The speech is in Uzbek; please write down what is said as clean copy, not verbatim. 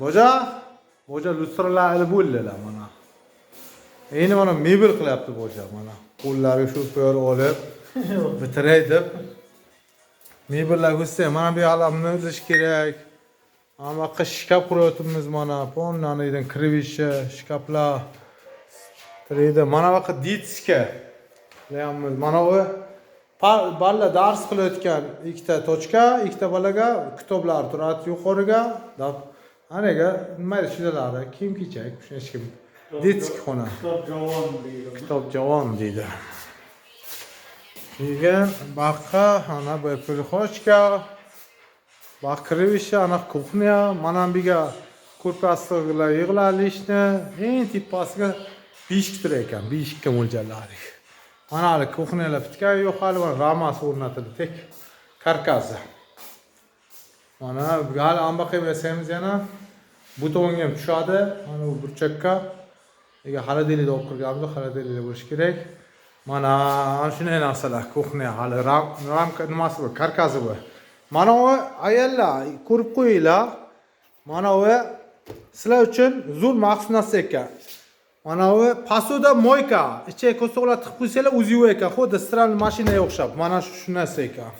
Boja lustralar ilib bo'ldilar mana. Endi mana mebel qilyapti boja mana. Qo'llariga shu po'r olib bitiray deb. Mebellar ko'rsa, mana bu yoqlarni o'zish kerak. Ama kış şkaf kuruyoruz mana. Ponnanıydı krivişe, şkaflar. Treyde mana vakit ditske. Leyamiz mana o balla ders kılıyorken ikkita tochka, ikkita balaga kitoblar turadi yuqoriga. Anaga nima ishlarlar, kiyim kechak, hech kim. Ditsk xona. Kitob javon deydi. Keyin boshqa ana bu prihochka. Bakırışı ana kuxnya, mana biga ko'rpasiga yig'lalishni, eng tepasiga beshik turar ekan, beshikka mo'ljallari. Mana hali kuxnyalar bitgan yo'q, hali ramasi o'rnatildi, tek karkasi. Mana hali ambaqib yasaymiz yana. Butonga ham tushadi, mana bu burchakka. Ega xaladelikda olib kirganmiz, xaladelikda bo'lishi kerak. Mana shunday narsalar, kuxnya hali ramka nimasi bu, karkasi bu. Mana o ayollar ko'rib qo'yinglar. Mana o sizlar uchun zo'r maxsus narsa ekan. Mana o pasoda moyka, ichiga ko'soqlar tiqib qo'ysanglar o'zi yuvar ekan. Xuddi stиральный mashinaga o'xshab. Mana shu narsa ekan.